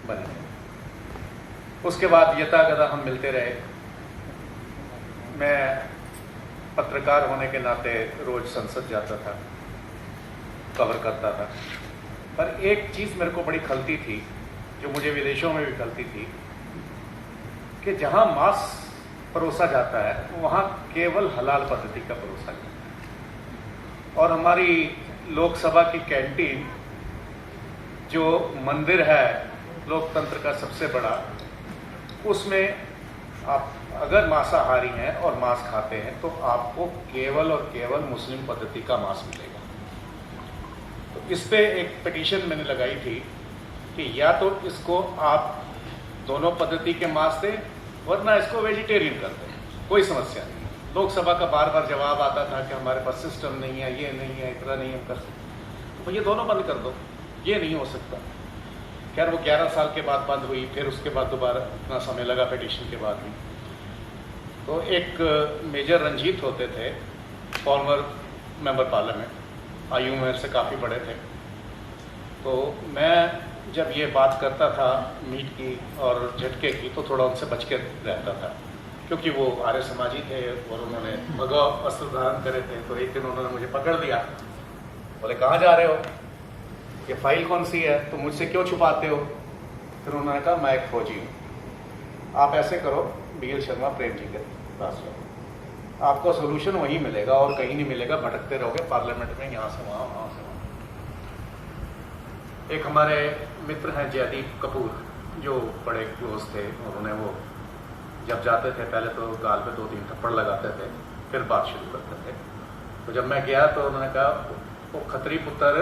बने। उसके बाद यथागता हम मिलते रहे। मैं पत्रकार होने के नाते रोज संसद जाता था, कवर करता था, पर एक चीज़ मेरे को बड़ी खलती थी, जो मुझे विदेशों में भी खलती थी, कि जहां मांस परोसा जाता है वहां केवल हलाल पद्धति का परोसा जाता है। और हमारी लोकसभा की कैंटीन जो मंदिर है लोकतंत्र का सबसे बड़ा, उसमें आप अगर मांसाहारी हैं और मांस खाते हैं तो आपको केवल और केवल मुस्लिम पद्धति का मांस मिलेगा। तो इस पे एक पिटीशन मैंने लगाई थी कि या तो इसको आप दोनों पद्धति के मांस दें, वरना इसको वेजिटेरियन कर दें, कोई समस्या नहीं। लोकसभा का बार बार जवाब आता था कि हमारे पास सिस्टम नहीं है, ये नहीं है, इतना नहीं हम कर सकते। तो ये दोनों बंद कर दो, ये नहीं हो सकता। खैर वो 11 साल के बाद बंद हुई, फिर उसके बाद दोबारा इतना समय लगा पिटीशन के बाद भी। तो एक मेजर रंजीत होते थे, फॉर्मर मेंबर पार्लियामेंट, आयु में से काफ़ी बड़े थे। तो मैं जब ये बात करता था मीट की और झटके की तो थोड़ा उनसे बच के रहता था, क्योंकि वो आर्य समाजी थे और उन्होंने भगवा वस्त्र धारण करे थे। तो एक दिन उन्होंने मुझे पकड़ लिया, बोले कहाँ जा रहे हो, ये फाइल कौन सी है, तो मुझसे क्यों छुपाते हो। फिर उन्होंने कहा मैं एक फौजी हूँ, आप ऐसे करो BL शर्मा प्रेम जी के पास जाओ, आपको सोल्यूशन वहीं मिलेगा और कहीं नहीं मिलेगा, भटकते रहोगे पार्लियामेंट में, यहाँ से वहाँ, वहाँ से वहाँ। एक हमारे मित्र हैं जयदीप कपूर, जो बड़े क्लोज थे, उन्होंने वो जब जाते थे पहले तो गाल पे 2-3 थप्पड़ लगाते थे, फिर बात शुरू करते थे। तो जब मैं गया तो उन्होंने कहा वो खतरी पुत्र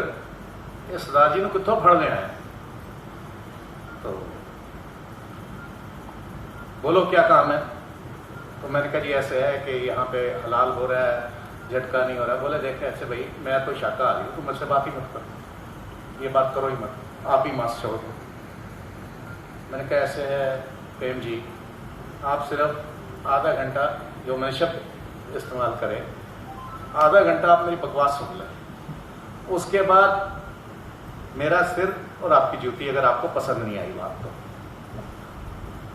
इस राजी ने कितों फड़ लेना है, तो बोलो क्या काम है। तो मैंने कहा जी ऐसे है कि यहाँ पे हलाल हो रहा है, झटका नहीं हो रहा है। बोले देखे ऐसे भाई मैं तो शाकाहारी हूँ, तुम मुझसे बात ही मत करो, ये बात करो ही मत, आप ही मांस छोड़ दो। मैंने कहा ऐसे है प्रेम जी, आप सिर्फ आधा घंटा, जो मैंने शब्द इस्तेमाल करें, आधा घंटा आप मेरी बकवास सुन लें, उसके बाद मेरा सिर और आपकी जूती अगर आपको पसंद नहीं आई बात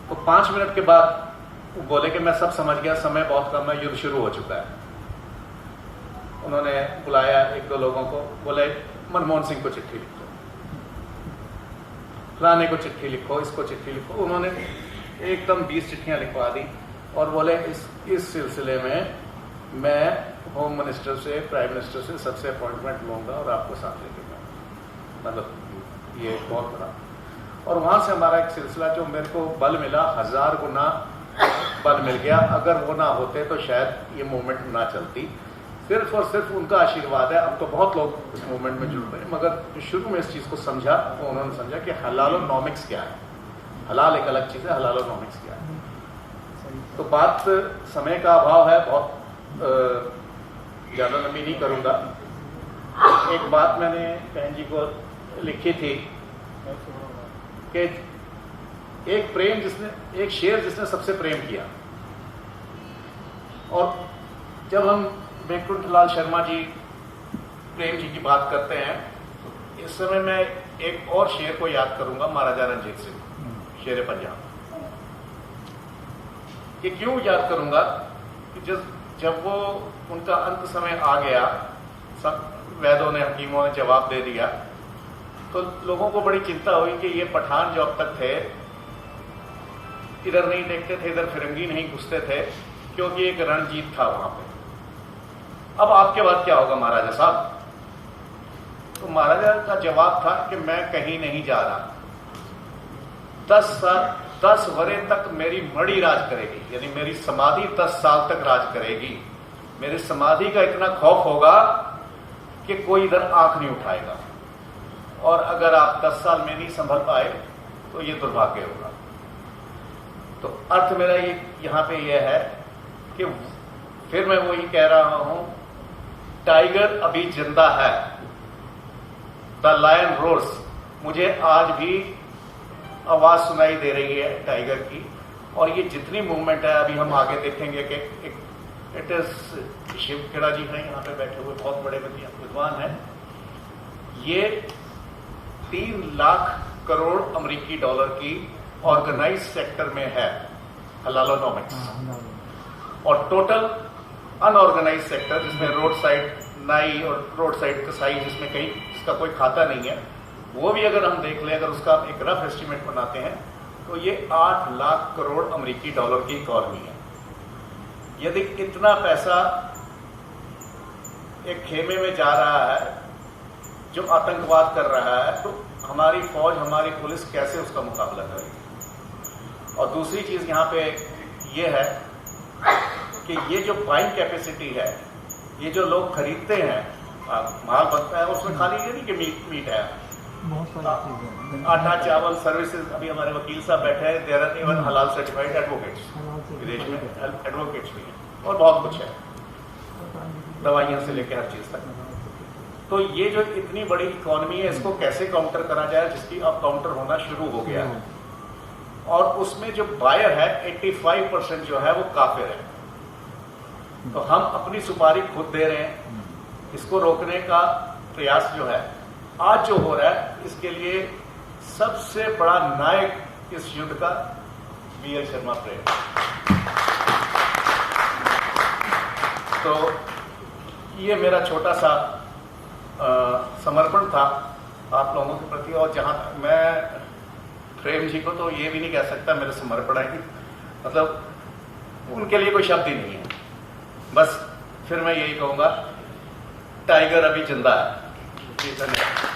तो 5 मिनट के बाद वो बोले कि मैं सब समझ गया, समय बहुत कम है, युद्ध शुरू हो चुका है। उन्होंने बुलाया 1-2 लोगों को, बोले मनमोहन सिंह को चिट्ठी लिखो, फलाने को चिट्ठी लिखो, इसको चिट्ठी लिखो। उन्होंने एकदम 20 चिट्ठियां लिखवा दी और बोले इस सिलसिले में मैं होम मिनिस्टर से, प्राइम मिनिस्टर से सबसे अपॉइंटमेंट लूंगा और आपको साथ लेके जाऊंगा। मतलब ये बहुत बड़ा। और वहां से हमारा एक सिलसिला जो मेरे को बल मिला, 1000 गुना बल मिल गया। अगर वो ना होते तो शायद ये मूवमेंट ना चलती। सिर्फ और सिर्फ उनका आशीर्वाद है। अब तो बहुत लोग इस मूवमेंट में जुड़ रहे हैं, मगर जो शुरू में इस चीज़ को समझा तो उन्होंने समझा कि हलालोनॉमिक्स क्या है। हलाल एक अलग चीज़ है, हलालोनॉमिक्स क्या है। तो बात समय का अभाव है, बहुत ज़्यादा लंबी नहीं करूँगा। एक बात मैंने बहन जी को लिखी थी कि एक शेर जिसने सबसे प्रेम किया। और जब हम वैकुंठलाल शर्मा जी प्रेम जी की बात करते हैं, इस समय मैं एक और शेर को याद करूंगा, महाराजा रंजीत सिंह, शेर पंजाब। ये क्यों याद करूंगा कि जब वो उनका अंत समय आ गया, सब वैद्यों ने, हकीमों ने जवाब दे दिया, तो लोगों को बड़ी चिंता हुई कि ये पठान जो अब तक थे इधर नहीं देखते थे, इधर फिरंगी नहीं घुसते थे, क्योंकि एक रणजीत था वहां पे। अब आपके बाद क्या होगा महाराजा साहब? तो महाराजा का जवाब था कि मैं कहीं नहीं जा रहा, 10 वरे तक मेरी मणि राज करेगी, यानी मेरी समाधि 10 साल तक राज करेगी। मेरी समाधि का इतना खौफ होगा कि कोई इधर आंख नहीं उठाएगा, और अगर आप 10 साल में नहीं संभल पाए तो ये दुर्भाग्य होगा। तो अर्थ मेरा ये यहां पे ये है कि फिर मैं वही कह रहा हूं, टाइगर अभी जिंदा है, द लायन रोर्स। मुझे आज भी आवाज सुनाई दे रही है टाइगर की। और ये जितनी मूवमेंट है, अभी हम आगे देखेंगे कि इट इज शिव खेड़ा जी हैं यहाँ पे बैठे हुए, बहुत बड़े विद्वान हैं। ये 3 लाख करोड़ अमेरिकी डॉलर की ऑर्गेनाइज सेक्टर में है हलालोनॉमिक्स, और टोटल अनऑर्गेनाइज सेक्टर जिसमें रोड साइड नाई और रोड साइड कसाई जिसमें कहीं इसका कोई खाता नहीं है, वो भी अगर हम देख लें, अगर उसका एक रफ एस्टिमेट बनाते हैं तो ये 8 लाख करोड़ अमेरिकी डॉलर की इकॉनमी है। यदि इतना पैसा एक खेमे में जा रहा है जो आतंकवाद कर रहा है, तो हमारी फौज, हमारी पुलिस कैसे उसका मुकाबला करेगी। और दूसरी चीज यहाँ पे ये है कि ये जो बाइंग कैपेसिटी है, ये जो लोग खरीदते हैं, माल बनता है, उसमें खाली ये नहीं कि मीट है, आटा, चावल, सर्विसेज। अभी हमारे वकील साहब बैठे हैं, देयर आर इवन हलाल सर्टिफाइड एडवोकेट्स, विदेश में एडवोकेट्स भी हैं, और बहुत कुछ है, दवाइयां से लेकर हर चीज तक। तो ये जो इतनी बड़ी इकोनॉमी है, इसको कैसे काउंटर करा जाए, जिसकी अब काउंटर होना शुरू हो गया है। और उसमें जो बायर है 85% जो है वो काफिर है। तो हम अपनी सुपारी खुद दे रहे हैं। इसको रोकने का प्रयास जो है आज जो हो रहा है, इसके लिए सबसे बड़ा नायक इस युद्ध का वीएल शर्मा प्रेम। तो ये मेरा छोटा सा समर्पण था आप लोगों के प्रति। और जहां मैं प्रेम जी को तो ये भी नहीं कह सकता मेरा समर्पण है, मतलब उनके लिए कोई शब्द ही नहीं है। बस फिर मैं यही कहूंगा, टाइगर अभी जिंदा है। जी धन्यवाद।